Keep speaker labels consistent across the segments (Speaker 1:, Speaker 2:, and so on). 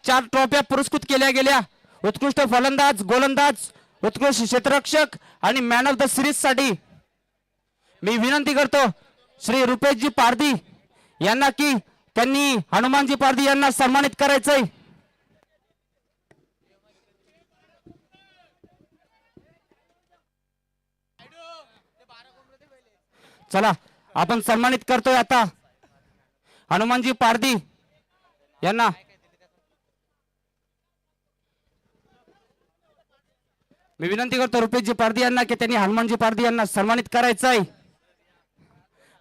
Speaker 1: 4 ट्रॉफ्या पुरस्कृत केल्या गेल्या। उत्कृष्ट फलंदाज, गोलंदाज, उत्कृष्ट क्षेत्ररक्षक आणि मॅन ऑफ द सिरीज साठी मी विनंती करतो श्री रुपेशजी पारधी यांना की त्यांनी हनुमानजी पारधी यांना सन्मानित करायचंय। चला आपण सन्मानित करतोय आता हनुमानजी पारधी यांना। मी विनंती करतो रुपेशजी पारधी यांना की त्यांनी हनुमानजी पारधी यांना सन्मानित करायचंय।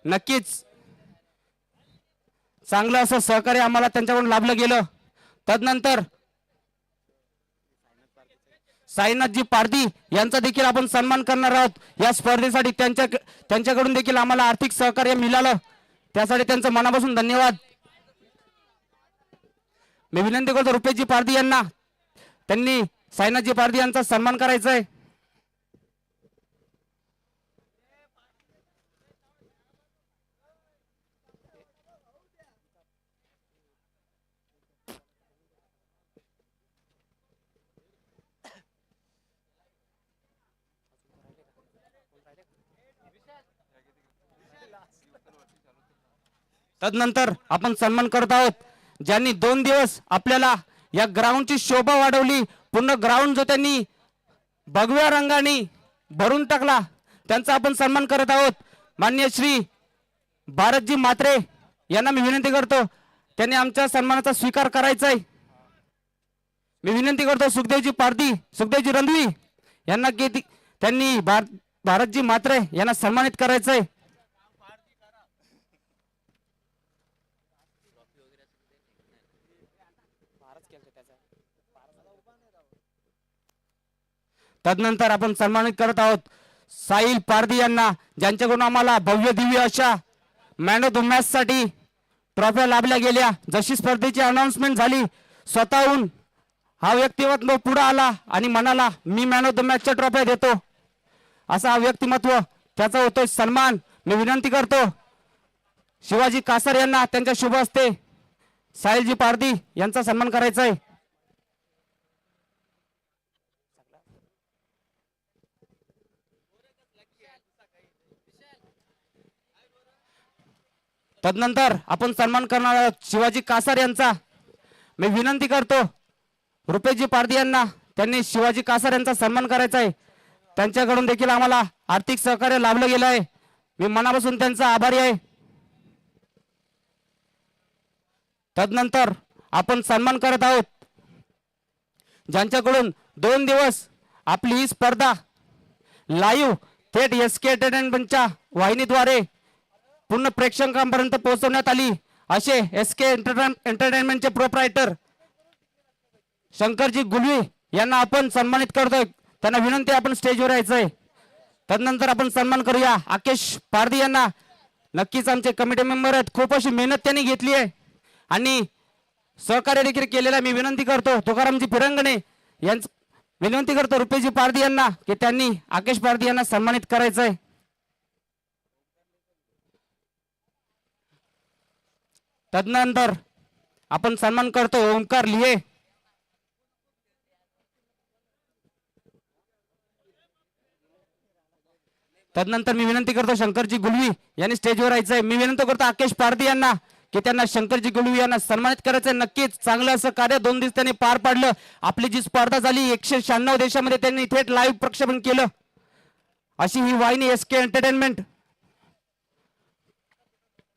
Speaker 1: नक्कीच चांगलं असं सहकार्य आम्हाला त्यांच्याकडून लाभलं गेलं। तदनंतर साईनाथजी पारधी यांचा देखील आपण सन्मान करणार आहोत। या स्पर्धेसाठी त्यांच्याकडून देखील आम्हाला आर्थिक सहकार्य मिळालं, त्यासाठी त्यांचं मनापासून धन्यवाद। मी विनंती करतो रुपेशजी पारधी यांना त्यांनी साईनाथजी पारधी यांचा सन्मान करायचा आहे। तदनंतर आपण सन्मान करत आहोत ज्यांनी 2 दिवस आपल्याला या ग्राउंडची शोभा वाढवली, पूर्ण ग्राउंड जो त्यांनी भगव्या रंगाने भरून टाकला, त्यांचा आपण सन्मान करत आहोत। माननीय श्री भारतजी म्हात्रे यांना मी विनंती करतो त्यांनी आमच्या सन्मानाचा स्वीकार करायचा आहे। मी विनंती करतो सुखदेवजी पारधी, सुखदेवजी रंधवी यांना की त्यांनी भारतजी म्हात्रे यांना सन्मानित करायचं आहे। तदनंतर आपण सन्मानित करत आहोत साहिल पारधी यांना, ज्यांच्याकडून आम्हाला भव्य दिव्य अशा मॅन ऑफ द मॅच साठी ट्रॉफ्या लाभल्या गेल्या। जशी स्पर्धेची अनाउन्समेंट झाली, स्वतःहून हा व्यक्तिमत्व पुढे आला आणि म्हणाला मी मॅन ऑफ द मॅचच्या ट्रॉफ्या देतो, असा हा व्यक्तिमत्व त्याचा होतोय सन्मान। मी विनंती करतो शिवाजी कासार यांना त्यांच्या शुभ हस्ते साहिलजी पारधी यांचा सन्मान करायचा आहे। तदनंतर आपण सन्मान करणार आहोत शिवाजी कासार यांचा। मी विनंती करतो रुपेशजी पारधी यांना त्यांनी शिवाजी कासार यांचा सन्मान करायचा आहे। त्यांच्याकडून देखील आम्हाला आर्थिक सहकार्य लाभलं गेलं आहे, मी मनापासून त्यांचा आभारी आहे। तदनंतर आपण सन्मान करत आहोत ज्यांच्याकडून 2 दिवस आपली ही स्पर्धा लाईव्ह थेट SK एंटरटेनमेंटच्या वाहिनीद्वारे पूर्ण प्रेक्षकांपर्यंत पोहोचवण्यात आली, असे SK एंटरटेनमेंटचे प्रोप्रायटर शंकरजी गुलवी यांना आपण सन्मानित करतोय। त्यांना विनंती आपण स्टेजवर यायचंय। तदनंतर आपण सन्मान करूया आकेश पारधी यांना। नक्कीच आमचे कमिटी मेंबर आहेत, खूप अशी मेहनत त्यांनी घेतली आहे आणि सहकार्य देखील केलेलं आहे। मी विनंती करतो तुकारामजी फिरंगणे यांचं विनंती करतो रुपेशजी पारधी यांना की त्यांनी आकेश पारधी यांना सन्मानित करायचं आहे। तदनंतर आपण सन्मान करतो ओमकार लिहे। तदनंतर मी विनंती करतो शंकरजी गुलवी यांनी स्टेजवर यायचंय। मी विनंती करतो आकेश पारधी यांना की त्यांना शंकरजी गुलवी यांना सन्मानित करायचंय। नक्कीच चांगलं असं कार्य 2 दिवस त्यांनी पार पाडलं। आपली जी स्पर्धा झाली 196 देशामध्ये त्यांनी थेट लाईव्ह प्रक्षेपण केलं, अशी ही वाहिनी SK एंटरटेनमेंट।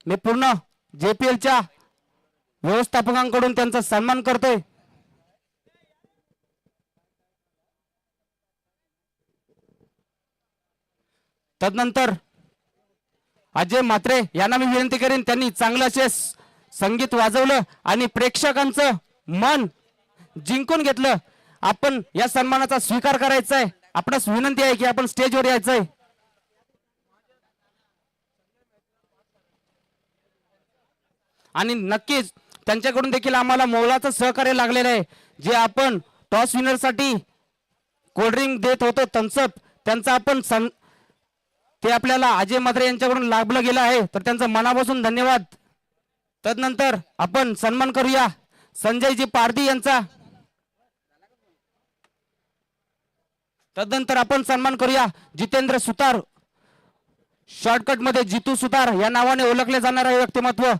Speaker 1: मी पूर्ण JPLच्या व्यवस्थापकांकडून त्यांचा सन्मान करतोय। तदनंतर अजय म्हात्रे यांना मी विनंती करेन त्यांनी चांगलं असे संगीत वाजवलं आणि प्रेक्षकांचं मन जिंकून घेतलं। आपण या सन्मानाचा स्वीकार करायचा आहे। आपणास विनंती आहे की आपण स्टेजवर यायचंय। आणि नक्कीच त्यांच्याकडून देखील आम्हाला मोलाचं सहकार्य लागलेलं आहे। जे आपण टॉस विनर साठी कोल्ड्रिंक देत होतो थम्सअप, त्यांचा आपण ते आपल्याला अजय म्हात्रे यांच्याकडून लाभलं गेलं आहे, तर त्यांचं मनापासून धन्यवाद। तदनंतर आपण सन्मान करूया संजयजी पारधी यांचा. तदनंतर आपण सन्मान करूया जितेंद्र सुतार, शॉर्टकट मध्ये जितू सुतार या नावाने ओळखले जाणारे व्यक्तिमत्व.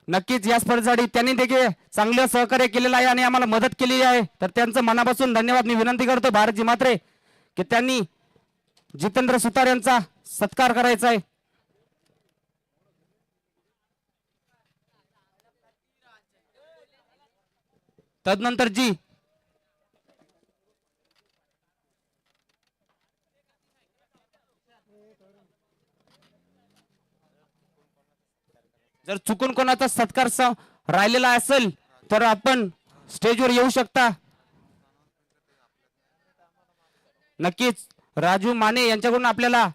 Speaker 1: नक्कीच या स्पर्धेसाठी त्यांनी देखील चांगलं सहकार्य केलेलं आहे आणि आम्हाला मदत केलेली आहे, तर त्यांचं मनापासून धन्यवाद. मी विनंती करतो भारतजी मात्रे की त्यांनी जितेंद्र सुतार यांचा सत्कार करायचा आहे. तदनंतर जी जर चुकून कोणाचा सत्कार राहिलेला असेल तर आपण स्टेजवर येऊ शकता. नक्कीच राजू माने यांच्याकडून आपल्याला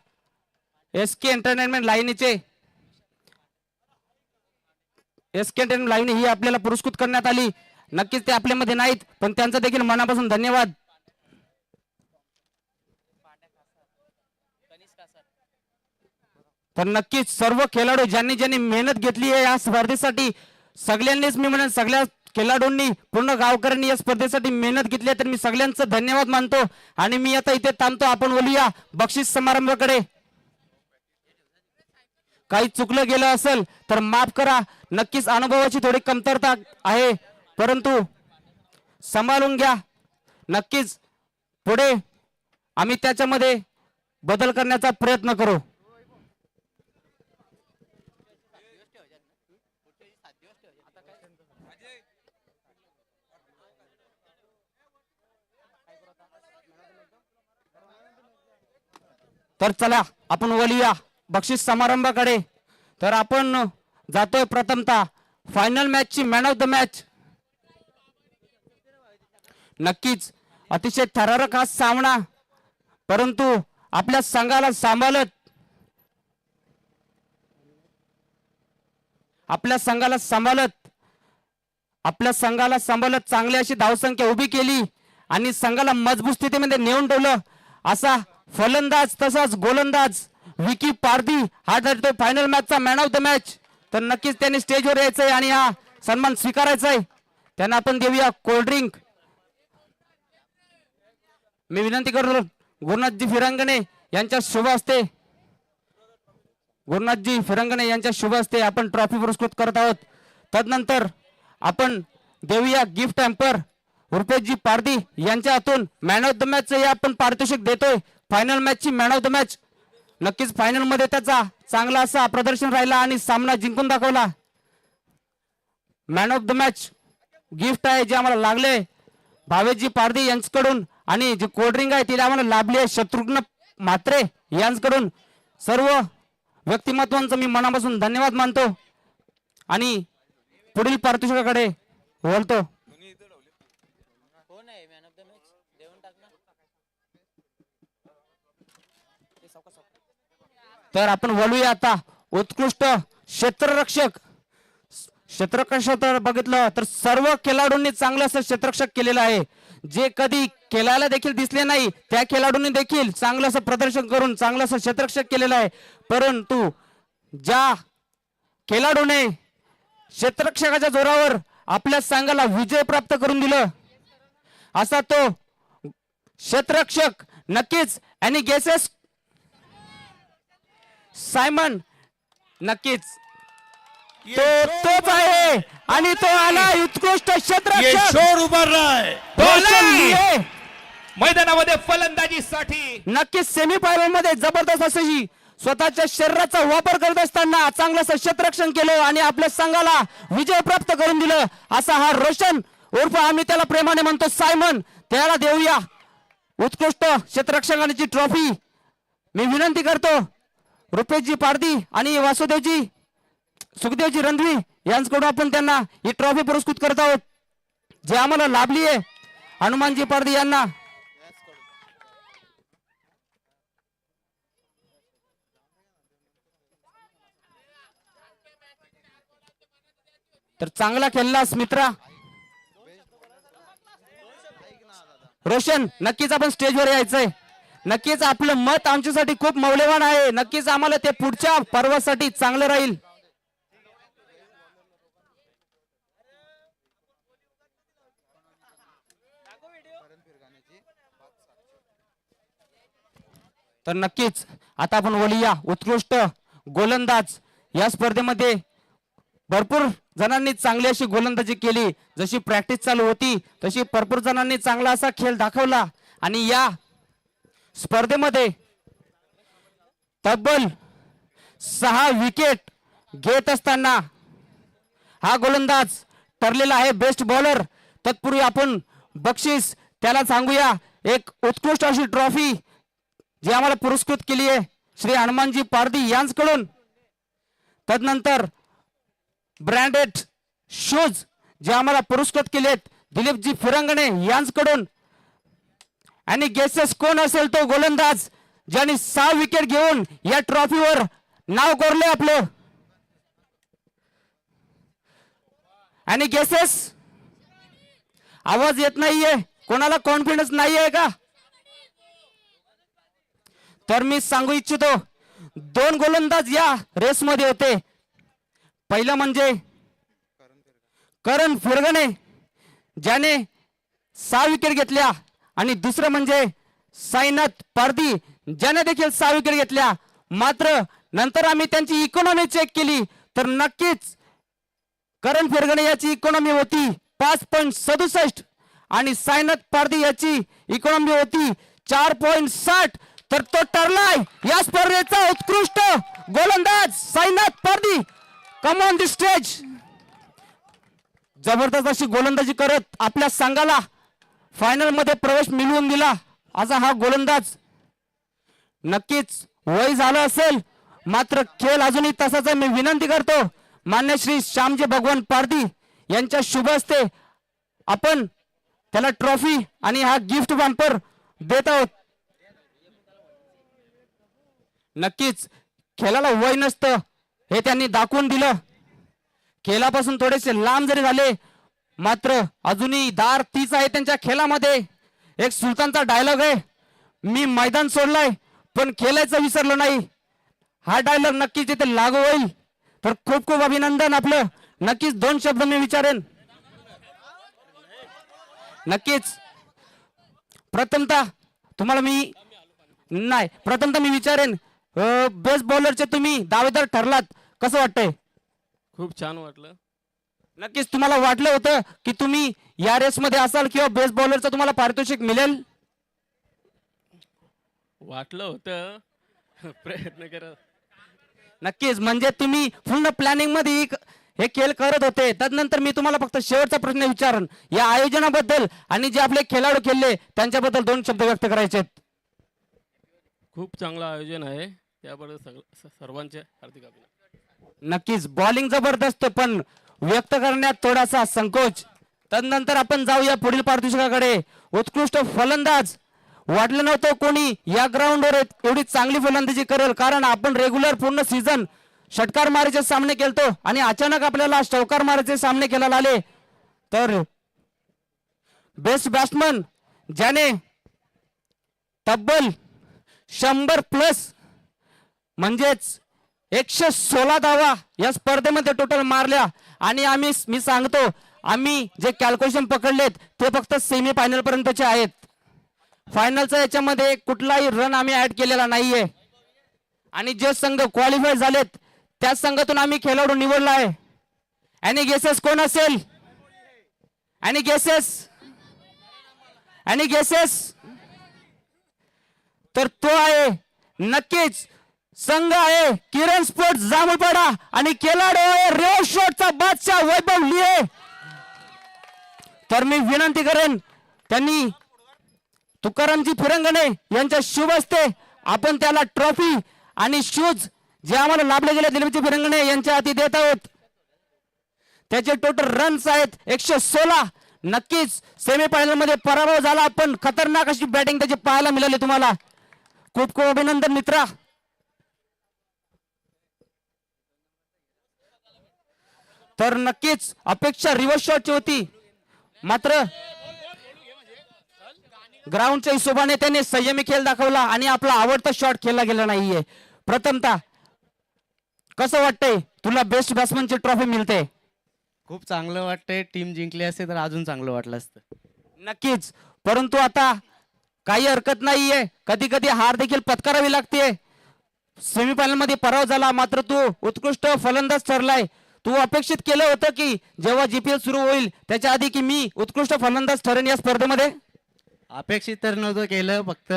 Speaker 1: एसके एंटरटेनमेंट लाईनीचे ही आपल्याला पुरस्कृत करण्यात आली. नक्कीच ते आपल्यामध्ये नाहीत पण त्यांचा देखील मनापासून धन्यवाद. तर नक्कीच सर्व खेळाडू ज्यांनी मेहनत घेतली आहे या स्पर्धेसाठी, सगळ्यांनीच मी म्हणेन सगळ्या खेळाडूंनी पूर्ण गावकऱ्यांनी या स्पर्धेसाठी मेहनत घेतली आहे, तर मी सगळ्यांचं धन्यवाद मानतो. आणि मी आता इथे थांबतो. आपण बोलूया बक्षीस समारंभाकडे. काही चुकलं गेलं असेल तर माफ करा. नक्कीच अनुभवाची थोडी कमतरता आहे परंतु सांभाळून घ्या. नक्कीच पुढे आम्ही त्याच्यामध्ये बदल करण्याचा प्रयत्न करू. तर चला आपण वळूया बक्षीस समारंभाकडे. तर आपण जातोय प्रथमतः फायनल मॅचची मॅन ऑफ द मॅच. नक्कीच अतिशय थरारक हा सामना, परंतु आपल्या संघाला सांभाळत चांगली अशी धावसंख्या उभी केली आणि संघाला मजबूत स्थितीमध्ये नेऊन ठेवलं असा फलंदाज तसाच गोलंदाज विकी पारधी हा ठरतोय फायनल मॅचचा मॅन ऑफ द मॅच. तर नक्कीच त्यांनी स्टेजवर यायचंय आणि हा सन्मान स्वीकारायचा आहे. त्यांना आपण देऊया कोल्ड्रिंक. मी विनंती करतो गुरुनाथजी फिरंगणे यांच्या शुभ हस्ते आपण ट्रॉफी पुरस्कृत करत आहोत. तदनंतर आपण देऊया गिफ्ट हॅम्पर रुपेशजी पारधी यांच्या हातून मॅन ऑफ द मॅच हे आपण पारितोषिक देतोय. फायनल मॅचची मॅन ऑफ द मॅच. नक्कीच फायनल मध्ये त्याचा चांगला असा प्रदर्शन राहिला आणि सामना जिंकून दाखवला. Man of the match gift आहे जे आम्हाला लागले भावेशजी पारधी यांच्याकडून आणि जी कोल्ड्रिंक आहे तिला आम्हाला लाभली आहे शत्रुघ्न म्हात्रे यांच्याकडून. सर्व व्यक्तिमत्वांचा मी मनापासून धन्यवाद मानतो आणि पुढील पारितोषिकाकडे बोलतो. तर आपण बोलूया आता उत्कृष्ट क्षेत्ररक्षक. बघितलं तर सर्व खेळाडूंनी चांगलं असं क्षेत्ररक्षक केलेलं आहे. जे कधी खेळायला देखील दिसले नाही त्या खेळाडूंनी देखील चांगलं असं प्रदर्शन करून चांगलं असं क्षेत्ररक्षक केलेलं आहे. परंतु ज्या खेळाडूने क्षेत्ररक्षकाच्या जोरावर आपल्या संघाला विजय प्राप्त करून दिलं असा तो क्षेत्ररक्षक नक्कीच आणि गेसेस सायमन. नक्कीच तोच आहे आणि तो आला उत्कृष्ट क्षेत्ररक्षक
Speaker 2: मैदानामध्ये फलंदाजीसाठी.
Speaker 1: नक्कीच सेमीफायनल मध्ये जबरदस्त अशी स्वतःच्या शरीराचा वापर करत असताना चांगलं असं क्षेत्ररक्षण केलं आणि आपल्या संघाला विजय प्राप्त करून दिलं असा हा रोशन उर्फ आम्ही त्याला प्रेमाने म्हणतो सायमन. त्याला देऊया उत्कृष्ट क्षेत्ररक्षकांची ट्रॉफी. मी विनंती करतो रुपेशजी पारधी आणि सुखदेवजी रणधवी यांच्याकडून आपण त्यांना ही ट्रॉफी पुरस्कृत करत आहोत जे आम्हाला लाभली आहे. हनुमानजी पारधी यांना तर चांगला खेळलास मित्रा रोशन. नक्कीच आपण स्टेजवर यायचंय. नक्कीच आपलं मत आमच्यासाठी खूप मौल्यवान आहे. नक्कीच आम्हाला ते पुढच्या पर्वासाठी चांगलं राहील. तर नक्कीच आता आपण बोलूया उत्कृष्ट गोलंदाज या स्पर्धेमध्ये भरपूर जणांनी चांगली अशी गोलंदाजी केली. जशी प्रॅक्टिस चालू होती तशी भरपूर जणांनी चांगला असा खेळ दाखवला आणि या स्पर्धेमध्ये तब्बल 6 विकेट घेत असताना हा गोलंदाज ठरलेला आहे बेस्ट बॉलर. तत्पूर्वी आपण बक्षीस त्याला सांगूया एक उत्कृष्ट अशी ट्रॉफी जी आम्हाला पुरस्कृत केली आहे श्री हनुमानजी पारधी यांच्याकडून. तदनंतर ब्रँडेड शूज जे आम्हाला पुरस्कृत केलेत दिलीपजी फिरंगणे यांच्याकडून. आणि गेसेस कोण असेल तो गोलंदाज ज्यांनी 6 विकेट घेऊन या ट्रॉफीवर नाव कोरले आपलं. आणि गेसेस आवाज येत नाहीये, कोणाला कॉन्फिडन्स नाहीये का? तर मी सांगू इच्छितो 2 गोलंदाज या रेस मध्ये होते. पहिलं म्हणजे करण फिरगणे ज्याने 6 विकेट घेतल्या आणि दुसरं म्हणजे साईनाथ पारधी ज्याने देखील 6 विकेट घेतल्या. मात्र नंतर आम्ही त्यांची इकॉनॉमी चेक केली तर नक्कीच करण फिरगणे याची इकॉनॉमी होती 5.67 आणि साईनाथ पारधी याची इकॉनॉमी होती 4.60. तर तो ठरलाय या स्पर्धेचा उत्कृष्ट गोलंदाज Sainath Pardhi. Come on the stage. जबरदस्त अशी गोलंदाजी करत आपल्या संघाला फायनल मध्ये प्रवेश मिळवून दिला असा हा गोलंदाज. नक्कीच वय झालं असेल मात्र खेळ अजूनही तसाच आहे. मी विनंती करतो मान्य श्री श्यामजी भगवान पारधी यांच्या शुभ हस्ते आपण त्याला ट्रॉफी आणि हा गिफ्ट बॅम्पर देत आहोत. नक्कीच खेळाला वय नसतं हे त्यांनी दाखवून दिलं. खेळापासून थोडेसे लांब जरी झाले मात्र अजूनही दार तीच आहे त्यांच्या खेळामध्ये. एक सुलतानचा डायलॉग आहे, मी मैदान सोडलाय पण खेळायचं विसरलो नाही. हा डायलॉग नक्कीच इथे लागू होईल. तर खूप खूप अभिनंदन आपलं. नक्कीच 2 शब्द मी विचारेन. नक्कीच प्रथमतः तुम्हाला मी विचारेन बेस्ट बॉलरचे तुम्ही दावेदार ठरलात, कसं वाटतंय?
Speaker 3: खूप छान वाटलं.
Speaker 1: नक्कीच तुम्हाला वाटलं होतं की तुम्ही या रेस मध्ये असाल किंवा बेस्ट बॉलरचं तुम्हाला पारितोषिक मिळेल?
Speaker 3: वाटलं होतं प्रयत्न करत.
Speaker 1: नक्कीच म्हणजे तुम्ही पूर्ण प्लॅनिंग मध्ये हे खेळ करत होते. त्यानंतर मी तुम्हाला फक्त शेवटचा प्रश्न विचारन या आयोजनाबद्दल आणि जे आपले खेळाडू खेळले त्यांच्याबद्दल 2 शब्द व्यक्त करायचे आहेत.
Speaker 3: खूप चांगलं आयोजन आहे त्याबद्दल सर्वांचे हार्दिक अभिनंदन.
Speaker 1: नक्कीच बॉलिंग जबरदस्त पण व्यक्त करण्यात थोडासा संकोच. त्यानंतर आपण जाऊया पुढील पारितोषिकाकडे. उत्कृष्ट फलंदाज वाटलं नव्हतं कोणी या ग्राउंडवर एवढी चांगली फलंदाजी करेल कारण आपण रेग्युलर पूर्ण सीझन षटकार मारायचे सामने खेळतो आणि अचानक आपल्याला चौकार मारायचे सामने खेळायला आले. तर बेस्ट बॅट्समन ज्याने तब्बल 100+ म्हणजेच 116 धावा या स्पर्धेमध्ये टोटल मारल्या. आणि मी सांगतो आम्ही जे कॅल्क्युलेशन पकडलेत ते फक्त सेमी फायनल पर्यंतचे आहेत. फायनलचा याच्यामध्ये कुठलाही रन आम्ही ऍड केलेला नाहीये. आणि जे संघ क्वालिफाय झालेत त्या संघातून आम्ही खेळाडू निवडला आहे. आणि गेसेस कोण असेल? आणि गेसेस तर तो आहे नक्कीच संघ आहे किरण स्पोर्ट्स जामपाडा आणि खेळाडू आहे रेड शॉटचा बादशाह वैभव लिहे. तर मी विनंती करेन त्यांनी तुकारामजी फिरंगणे यांच्या शुभ हस्ते आपण त्याला ट्रॉफी आणि शूज जे आम्हाला लाभले गेले दिलीपजी फिरंगणे यांच्या हाती देत आहोत. त्याचे टोटल रन्स आहेत 116. नक्कीच सेमीफायनल मध्ये पराभव झाला पण खतरनाक अशी बॅटिंग त्याची पाहायला मिळाली तुम्हाला. खूप खूप अभिनंदन मित्रा. तर नक्कीच अपेक्षा रिव्हर्स शॉटची होती मात्र ग्राउंडच्या हिशोबाने त्याने संयमी खेळ दाखवला आणि आपला आवडता शॉट खेळला गेला नाहीये. प्रथमतः कसं वाटतंय तुला बेस्ट बॅट्समनची ट्रॉफी मिळते?
Speaker 4: खूप चांगलं वाटतंय. टीम जिंकली असते तर अजून चांगलं वाटलं असतं.
Speaker 1: नक्कीच परंतु आता काही हरकत नाहीये, कधी कधी हार देखील पत्करावी लागते. सेमीफायनल मध्ये पराभव झाला, मात्र तू उत्कृष्ट फलंदाज ठरलाय. तू अपेक्षित केलं होतं की जेव्हा जीपीएल सुरू होईल त्याच्या आधी की मी उत्कृष्ट फलंदाज ठरेन या स्पर्धेमध्ये?
Speaker 4: अपेक्षित तर नव्हतं केलं, फक्त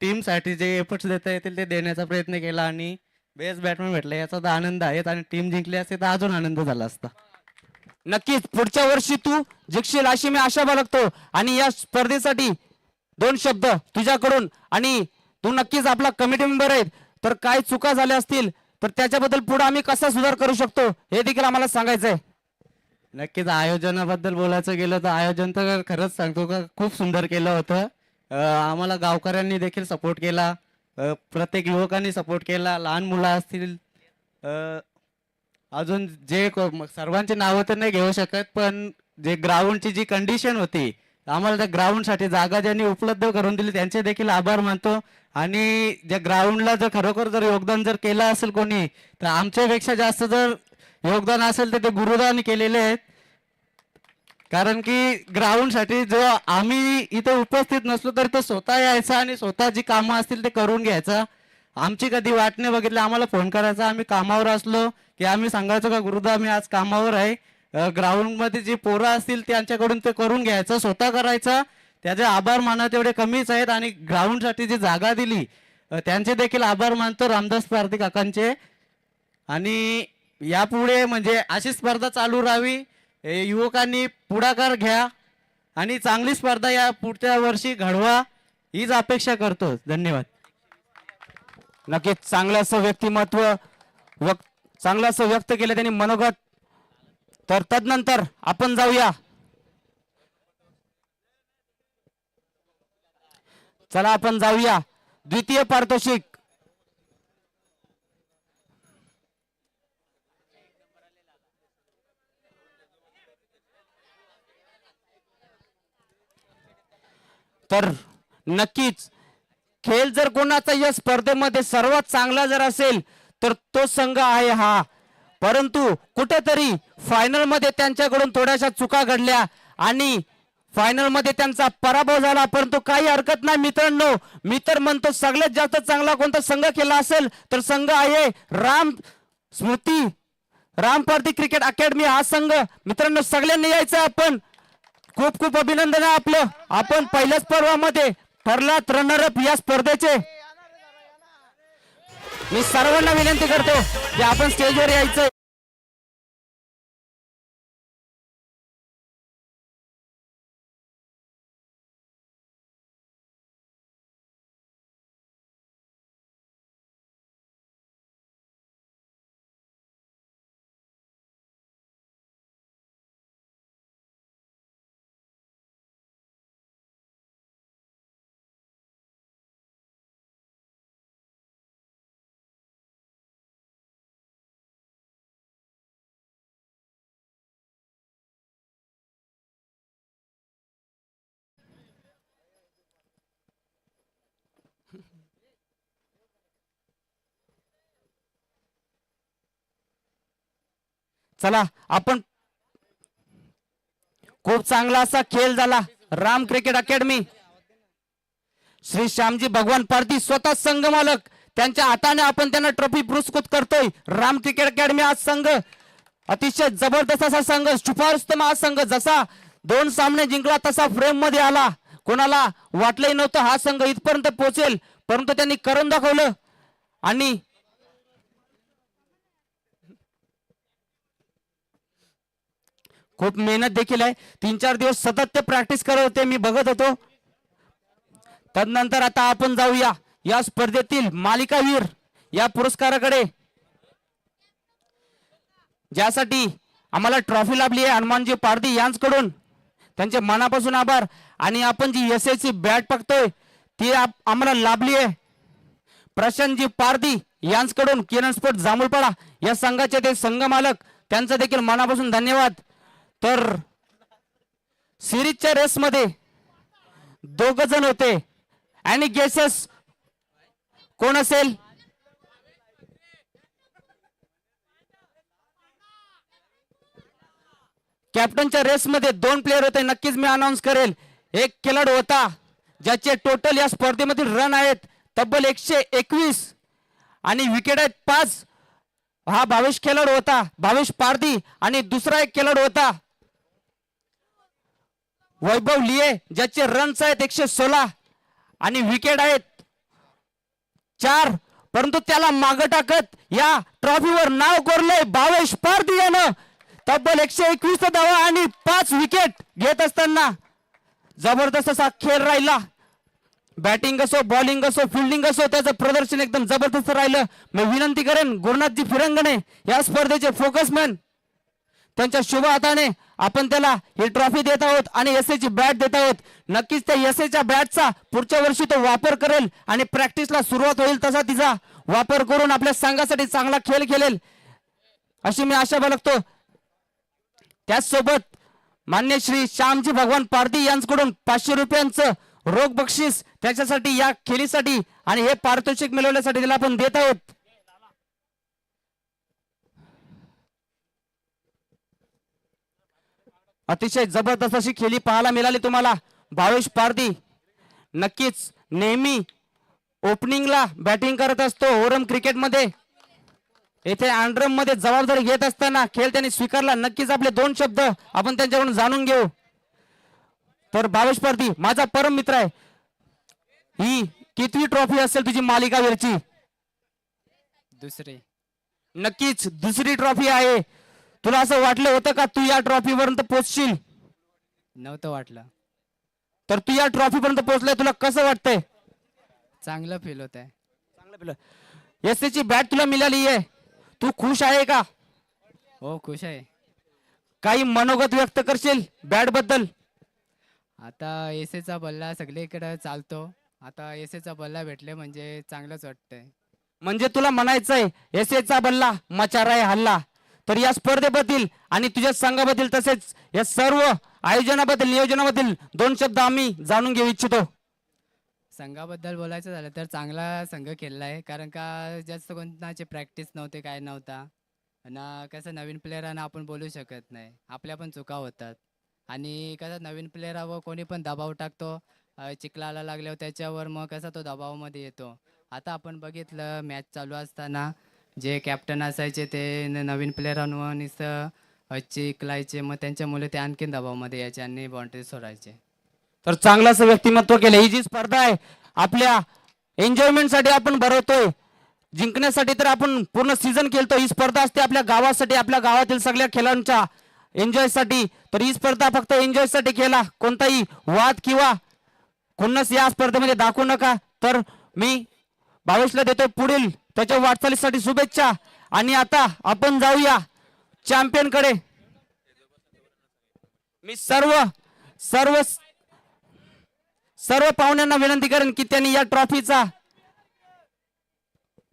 Speaker 4: टीमसाठी जे एफर्ट्स देता येतील ते देण्याचा प्रयत्न केला आणि बेस्ट बॅटमॅन भेटला याचा तर आनंद आहे. आणि टीम जिंकली असते तर अजून आनंद झाला असता.
Speaker 1: नक्कीच पुढच्या वर्षी तू जिंकशील अशी मी आशा बाळगतो. आणि या स्पर्धेसाठी 2 शब्द तुझ्याकडून, आणि तू नक्कीच आपला कमिटी मेंबर आहेत, तर काय चुका झाल्या असतील तर त्याच्याबद्दल पुढे आम्ही कसा सुधार करू शकतो हे देखील आम्हाला सांगायचंय.
Speaker 4: नक्कीच आयोजनाबद्दल बोलायचं गेलं तर आयोजन तर खरंच सांगतो का खूप सुंदर केलं होतं. आम्हाला गावकऱ्यांनी देखील सपोर्ट केला, प्रत्येक युवकांनी सपोर्ट केला, लहान मुलं असतील, अजून जे सर्वांची नावं तर नाही घेऊ शकत, पण जे ग्राउंडची जी कंडिशन होती, आम्हाला त्या ग्राउंडसाठी जागा ज्यांनी उपलब्ध करून दिली त्यांचे देखील आभार मानतो. आणि ज्या ग्राउंडला जर खरोखर जर योगदान जर केलं असेल कोणी, तर आमच्यापेक्षा जास्त जर योगदान असेल तर ते गुरुदानी केलेले आहेत. कारण की ग्राउंडसाठी जो आम्ही इथे उपस्थित नसलो तरी तो स्वतः यायचा आणि स्वतः जी कामं असतील ते करून घ्यायचा. आमची कधी वाट नाही बघितली, आम्हाला फोन करायचा, आम्ही कामावर असलो की आम्ही सांगायचो का गुरुदा मी आज कामावर आहे. ग्राउंडमध्ये जी पोरं असतील त्यांच्याकडून ते करून घ्यायचं, स्वतः करायचं. त्याचे आभार माना तेवढे कमीच आहेत. आणि ग्राउंडसाठी जी जागा दिली त्यांचे देखील आभार मानतो, रामदास पारधी काकांचे. आणि यापुढे म्हणजे अशी स्पर्धा चालू राहावी, युवकांनी पुढाकार घ्या आणि चांगली स्पर्धा या पुढच्या वर्षी घडवा हीच अपेक्षा करतो. धन्यवाद.
Speaker 1: नक्कीच चांगलं असं व्यक्तिमत्व चांगलं असं व्यक्त केलं त्यांनी मनोगत. तर तदनंतर आपण जाऊया, चला आपण जाऊया द्वितीय पारितोषिक. तर नक्कीच खेळ जर कोणाचा या स्पर्धेमध्ये सर्वात चांगला जर असेल तर तो संघ आहे हा. परंतु कुठेतरी फायनल मध्ये त्यांच्याकडून थोड्याशा चुका घडल्या आणि फायनल मध्ये त्यांचा पराभव झाला. परंतु काही हरकत नाही मित्रांनो, मी तर म्हणतो सगळ्यात जास्त चांगला कोणता संघ केला असेल तर संघ आहे राम पारधी क्रिकेट अकॅडमी हा संघ. मित्रांनो सगळ्यांनी यायचं. आपण खूप खूप अभिनंदन आहे आपलं. आपण पहिल्याच पर्वामध्ये ठरलात रनर अप या स्पर्धेचे. मी सर्वांना विनंती करतो की आपण स्टेजवर यायचं. चला आपण खूप चांगला असा खेळ झाला. राम क्रिकेट अकॅडमी श्री श्यामजी भगवान पारधी स्वतः संघ मालक त्यांच्या हाताने आपण त्यांना ट्रॉफी पुरस्कृत करतोय. राम क्रिकेट अकॅडमी हा संघ अतिशय जबरदस्त असा संघ, सुपरस्टार हा संघ जसा 2 सामने जिंकला तसा फ्रेम मध्ये आला. कोणाला वाटलंही नव्हतं हा संघ इथपर्यंत पोहोचेल, परंतु त्यांनी करून दाखवलं. आणि खूप मेहनत देखील आहे. 3-4 दिवस सतत ते प्रॅक्टिस करत होते, मी बघत होतो. तदनंतर आता आपण जाऊया या स्पर्धेतील मालिकावीर या पुरस्काराकडे, ज्यासाठी आम्हाला ट्रॉफी लाभली आहे हनुमानजी पारधी यांच्याकडून. त्यांचे मनापासून आभार. आणि आपण जी एसएससी बॅट बघतोय ती आम्हाला लाभली आहे प्रशांतजी पारधी यांच्याकडून. किरण स्पोर्ट जांभूळपाडा या संघाचे ते संघ मालक, त्यांचं देखील मनापासून धन्यवाद. तर सिरीजच्या रेस मध्ये 2 जण होते. आणि गेसेस कोण असेल? कॅप्टनच्या रेस मध्ये 2 प्लेयर होते. नक्कीच मी अनाउन्स करेल. एक खेळाडू होता ज्याचे टोटल या स्पर्धेमधील रन आहेत तब्बल 121 आणि विकेट आहेत 5. हा भावेश खेळाडू होता, भावेश पारधी. आणि दुसरा एक खेळाडू होता वैभव लिये, ज्याचे रन्स आहेत 116 आणि विकेट आहेत 4. परंतु त्याला मागे टाकत या ट्रॉफीवर नाव कोरले भावेश पारधी यानं तब्बल 121 धावा आणि 5 विकेट घेत असताना जबरदस्त असा खेळ राहिला. बॅटिंग असो, बॉलिंग असो, फिल्डिंग असो, त्याचं प्रदर्शन एकदम जबरदस्त राहिलं. मी विनंती करेन गुरुनाथजी फिरंगणे या स्पर्धेचे फोकसमॅन, त्यांच्या शुभ हाताने आपण त्याला ही ट्रॉफी देत आहोत आणि एसएची बॅट देत आहोत. नक्कीच त्या एसएच्या बॅटचा पुढच्या वर्षी तो वापर करेल आणि प्रॅक्टिसला सुरुवात होईल तसा तिचा वापर करून आपल्या संघासाठी चांगला खेळ खेळेल अशी मी आशा बाळगतो. त्याचसोबत मान्य श्री श्यामजी भगवान पारधी यांच्याकडून 500 रुपयांचं रोख बक्षीस त्याच्यासाठी या खेळीसाठी आणि हे पारितोषिक मिळवण्यासाठी त्याला आपण देत आहोत. अतिशय जबरदस्त अशी खेळी पाहायला मिळाली तुम्हाला. भावेश पारधी नक्कीच नेहमी ओपनिंगला बॅटिंग करत असतो ओरम क्रिकेटमध्ये. येथे आंड्रम मध्ये जबाबदारी घेत असताना खेळ त्यांनी स्वीकारला. नक्कीच आपले 2 शब्द आपण त्यांच्याकडून जाणून घेऊ. तर भावेश पारधी माझा परम मित्र आहे. ही कितवी ट्रॉफी असेल तुझी मालिकावीरची?
Speaker 5: दुसरे.
Speaker 1: नक्कीच दुसरी ट्रॉफी आहे. तुला असं वाटलं होतं का तू या ट्रॉफी पर्यंत पोहोचशील?
Speaker 5: नव्हतं वाटलं.
Speaker 1: तर तू या ट्रॉफी पर्यंत पोहोचलाय, तुला कसं वाटतंय?
Speaker 5: चांगलं फील होत आहे.
Speaker 1: चांगलं. एसएची बॅट तुला मिळाली आहे, तू खुश आहे का?
Speaker 5: हो, खुश आहे.
Speaker 1: काही मनोगत व्यक्त करशील बॅट बद्दल?
Speaker 5: आता एसएचा बल्ला सगळीकडे चालतो. आता एसएचा बल्ला भेटले म्हणजे चांगलंच वाटतंय.
Speaker 1: म्हणजे तुला म्हणायचंय एसएचा बल्ला मचाराय हल्ला. तर या स्पर्धेबद्दल आणि तुझ्या संघाबद्दल तसेच या सर्व आयोजनाबद्दल नियोजनाबद्दल 2 शब्द आम्ही जाणून घेऊ इच्छितो.
Speaker 5: संघाबद्दल बोलायचं झालं तर चांगला संघ खेळला आहे, कारण का जास्त कोणाची प्रॅक्टिस नव्हते, काय नव्हता. आणि कसं नवीन प्लेयरांना आपण बोलू शकत नाही, आपल्या पण चुका होतात. आणि कसं नवीन प्लेयरावर कोणी पण दबाव टाकतो, चिखलाला लागल्यावर त्याच्यावर मग कसा तो दबावामध्ये येतो. आता आपण बघितलं मॅच चालू असताना जे कॅप्टन असायचे ते नवीन प्लेयरांवर नुसतं चिखलायचे, मग त्यांच्यामुळे ते आणखीन दबावामध्ये यायचे आणि बाउंड्री सोडायचे.
Speaker 1: तर चांगलं असं व्यक्तिमत्व केलं. ही जी स्पर्धा आहे आपल्या एन्जॉयमेंटसाठी आपण भरवतोय, जिंकण्यासाठी तर आपण पूर्ण सीझन खेळतो. ही स्पर्धा असते आपल्या गावासाठी, आपल्या गावातील सगळ्या खेळांच्या एन्जॉयसाठी. तर ही स्पर्धा फक्त एन्जॉयसाठी खेळा, कोणताही वाद किंवा खुन्नस या स्पर्धेमध्ये दाखवू नका. तर मी भावेशला देतो पुढील त्याच्या वाटचालीसाठी शुभेच्छा. आणि आता आपण जाऊया चॅम्पियन कडे. मी सर्व सर्व सर्व पाहुण्यांना विनंती करेन की त्यांनी या ट्रॉफीचा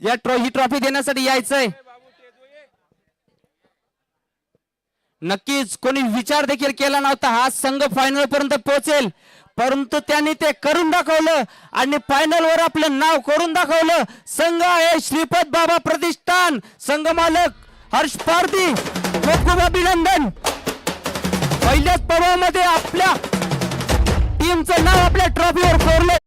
Speaker 1: ही ट्रॉफी देण्यासाठी यायचंय. नक्कीच कोणी विचार देखील केला नव्हता हा संघ फायनल पर्यंत पोहोचेल, परंतु त्यांनी ते करून दाखवलं आणि फायनल वर आपलं नाव करून दाखवलं. संघ आहे श्रीपद बाबा प्रतिष्ठान, संघ मालक हर्ष पारधी. खूप खूप अभिनंदन. पहिल्याच पर्वामध्ये आपल्या टीमचं नाव आपल्या ट्रॉफीवर कोरलं.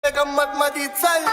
Speaker 6: गंमत मधी चल